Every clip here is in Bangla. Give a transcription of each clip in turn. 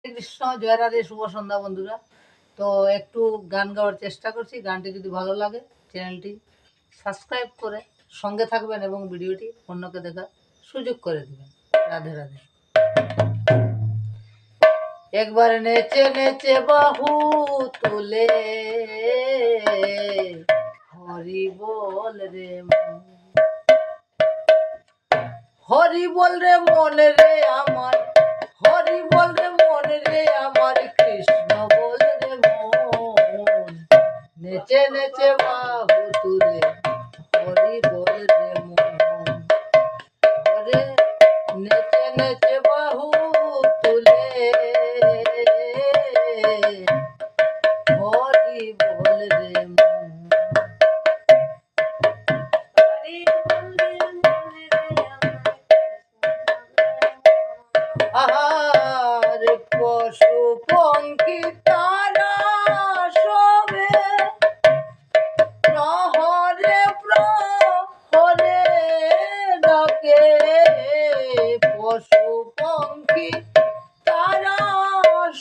কৃষ্ণ, জয় রাধে, শুভ সন্ধ্যা বন্ধুরা। তো একটু গান গাওয়ার চেষ্টা করছি। গানটি যদি ভালো লাগে চ্যানেলটি সাবস্ক্রাইব করে সঙ্গে থাকবেন এবং ভিডিওটি অন্যকে দেখার সুযোগ করে দেবেন। রাধে রাধে। একবার নেচে নেচে বাহু তুলে হরি বল রে হরি বল রে মন রে আমার, হরি বল রে মন রে আমার, কৃষ্ণ বল রে মন। নেচে নেচে বাহু তুলে হরি বল রে মন। হরে নেচে নেচে বাহু তুলে হরি বল রে মন। আহার পশু পঙ্খী তারা সবে প্রহরে প্রহরে ডাকে, পশু পঙ্খী তারা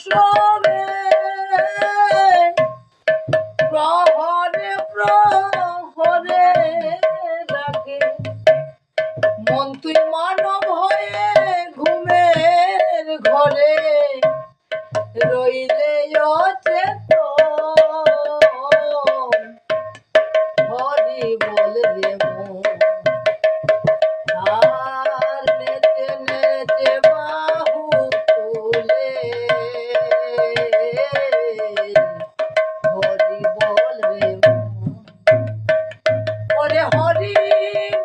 সবে প্রহরে প্রহরে ডাকে। মন তুই মানব হয়ে ঘুমের ঘরে রইলে অচেতন, হরি বল রে মন। আর নেচে নেচে বাহু তুলে হরি বল রে মন। ওরে হরি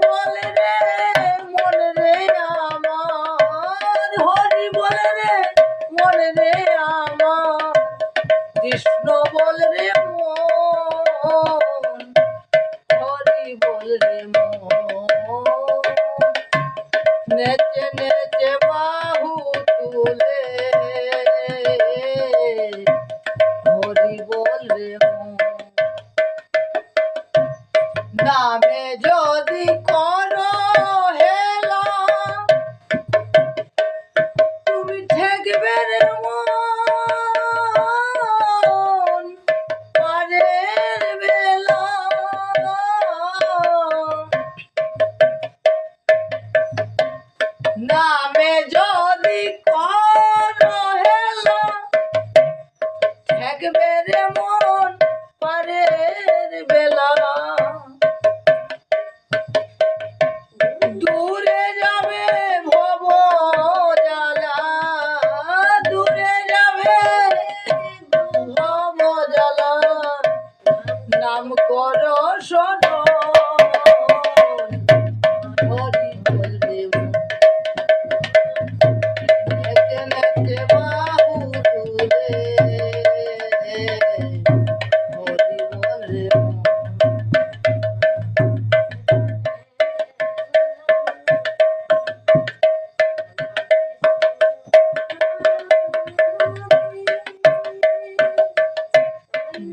বল রে মন রে আমার, হরি বল রে মন রে আমার, কৃষ্ণ বল রে মন, হরি বল রে মন। নেচে নেচে বাহু তুলে হরি বল রে মন। নামে যদি করো হেলা তুমি ঠেকবে রে মন পারের বেলা। নামে যদি করো হেলা ঠেকবে রে মন পারের বেলা। দূরে যাবে ভব জ্বালা, দূরে যাবে ভব জ্বালা, নাম করো শরণ, হরি বল রে মন। নেচে নেচে বাহু তুলে হরি বল রে মন।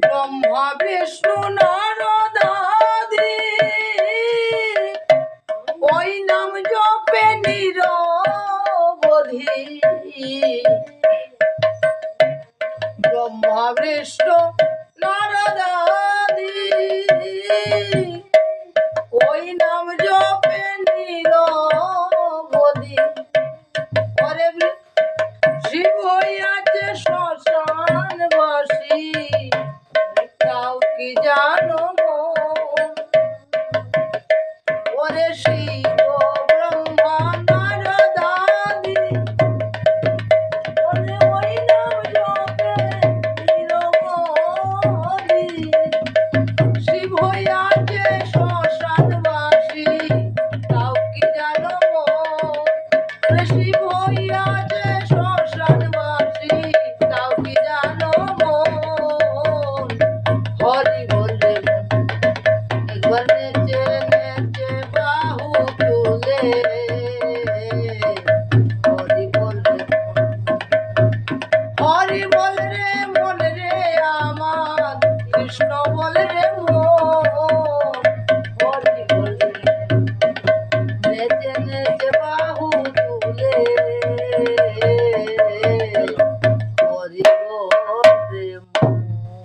ব্রহ্মা বিষ্ণু নারদাদি ওই নাম জপে নিরবধি। ব্রহ্মা বিষ্ণু নারদাদি ওই নাম জপে নিরবধি। পরে শিব হইয়াছে শ্মশানবাসী, তাও কি জানো মন। ওরে শিব ব্রহ্মা নারদাদি ওরে ওই নাম জপে নিরবধি। শিব হইয়াছে শ্মশানবাসী, তাও কি জানো মন। ওরে শিব হইয়াছে শ্মশানবাসী, তাও কি জানো মন, হরি বল রে মন। একবার নেচে নেচে বাহু তুলে হরি বল রে মন। হরি বল রে মন রে আমার, কৃষ্ণ বল রে মন, হরি বল রে মন। নেচে নেচে বাহু তুলে রে মন